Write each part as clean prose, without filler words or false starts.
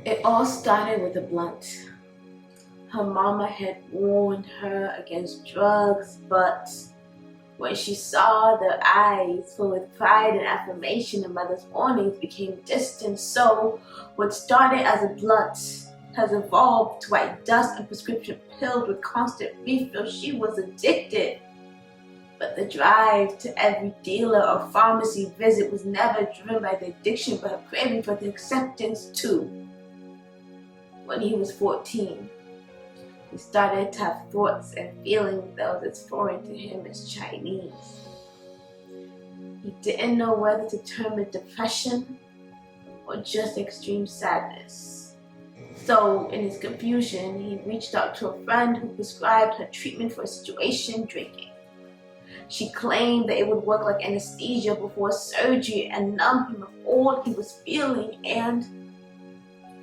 It all started with a blunt. Her mama had warned her against drugs, but when she saw the eyes filled with pride and affirmation, the mother's warnings became distant. So what started as a blunt has evolved to white dust and prescription pills with constant refills. She was addicted. But the drive to every dealer or pharmacy visit was never driven by the addiction, but her craving for the acceptance too. When he was 14, he started to have thoughts and feelings that was as foreign to him as Chinese. He didn't know whether to term it depression or just extreme sadness. So, in his confusion, he reached out to a friend who prescribed her treatment for a situation: drinking. She claimed that it would work like anesthesia before surgery and numb him of all he was feeling, and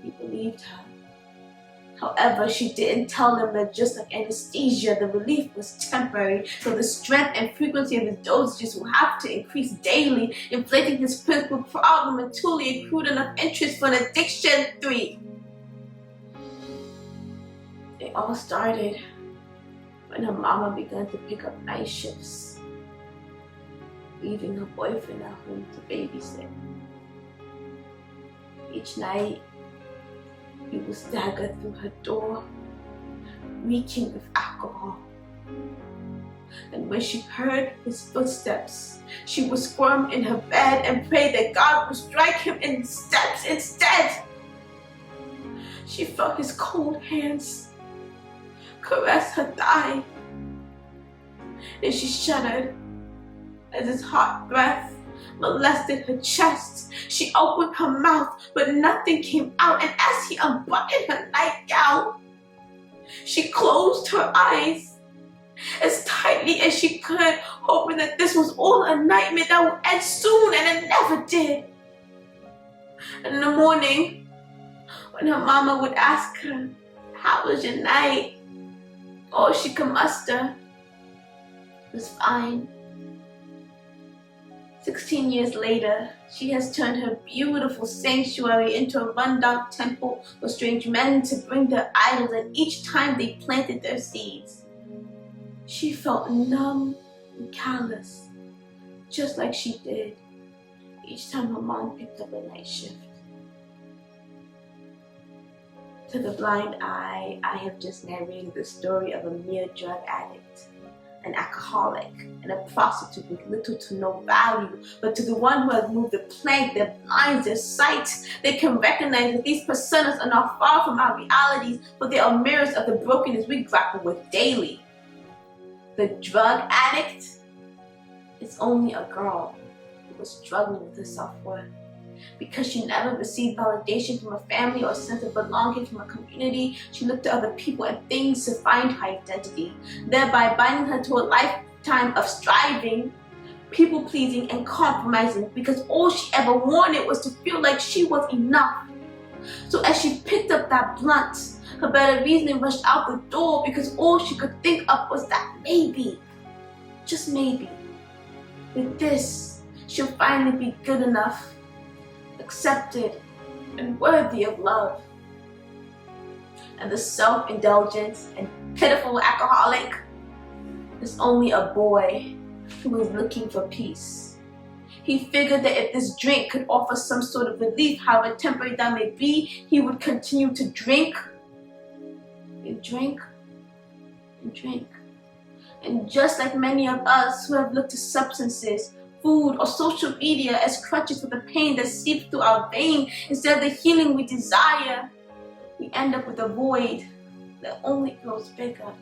he believed her. However, she didn't tell him that just like anesthesia, the relief was temporary, so the strength and frequency of his dosages will have to increase daily, inflating his principal problem until he accrued enough interest for an addiction. 3. It all started when her mama began to pick up night shifts, leaving her boyfriend at home to babysit. Each night, he would stagger through her door, reeking with alcohol. And when she heard his footsteps, she would squirm in her bed and pray that God would strike him in the steps instead. She felt his cold hands caress her thigh, and she shuddered as his hot breath molested her chest. She opened her mouth, but nothing came out, and as he unbuttoned her nightgown, she closed her eyes as tightly as she could, hoping that this was all a nightmare that would end soon, and it never did. And in the morning, when her mama would ask her, "How was your night?" all she could muster was "fine." 16 years later, she has turned her beautiful sanctuary into a rundown temple for strange men to bring their idols, and each time they planted their seeds, she felt numb and callous, just like she did each time her mom picked up a night shift. To the blind eye, I have just narrated the story of a mere drug addict, an alcoholic, and a prostitute with little to no value. But to the one who has moved the plank that blinds their sight, they can recognize that these personas are not far from our realities, but they are mirrors of the brokenness we grapple with daily. The drug addict is only a girl who was struggling with her self-worth. Because she never received validation from a family or a sense of belonging from a community, she looked to other people and things to find her identity, thereby binding her to a lifetime of striving, people-pleasing, and compromising, because all she ever wanted was to feel like she was enough. So as she picked up that blunt, her better reasoning rushed out the door, because all she could think of was that maybe, just maybe, with this, she'll finally be good enough, accepted, and worthy of love. And the self-indulgent and pitiful alcoholic is only a boy who is looking for peace. He figured that if this drink could offer some sort of relief, however temporary that may be, he would continue to drink and drink and drink. And just like many of us who have looked to substances, food, or social media as crutches for the pain that seeps through our veins instead of the healing we desire, we end up with a void that only grows bigger.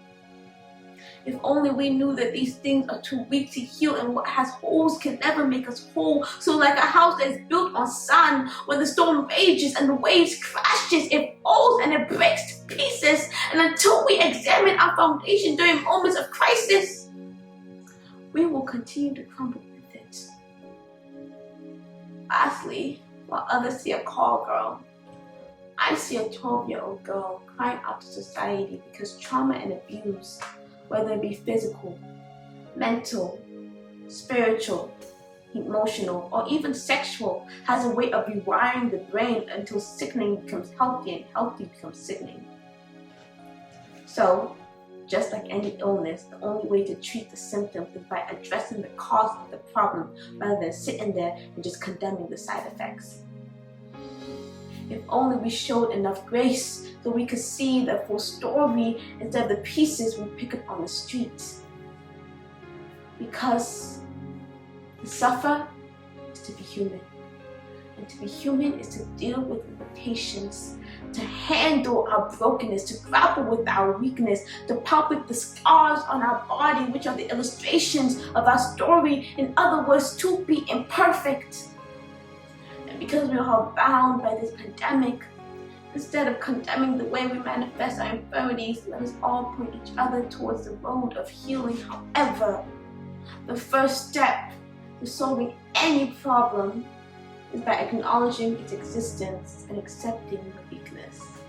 If only we knew that these things are too weak to heal, and what has holes can never make us whole. So like a house that is built on sand, when the storm rages and the waves crashes, it falls and it breaks to pieces. And until we examine our foundation during moments of crisis, we will continue to crumble. Lastly, while others see a call girl, I see a 12-year-old girl crying out to society because trauma and abuse, whether it be physical, mental, spiritual, emotional, or even sexual has a way of rewiring the brain until sickening becomes healthy and healthy becomes sickening. So, just like any illness, the only way to treat the symptoms is by addressing the cause of the problem rather than sitting there and just condemning the side effects. If only we showed enough grace so we could see the full story instead of the pieces we pick up on the street. Because to suffer is to be human. And to be human is to deal with limitations, to handle our brokenness, to grapple with our weakness, to palpate the scars on our body, which are the illustrations of our story. In other words, to be imperfect. And because we are all bound by this pandemic, instead of condemning the way we manifest our infirmities, let us all point each other towards the road of healing. However, the first step to solving any problem is by acknowledging its existence and accepting the weakness.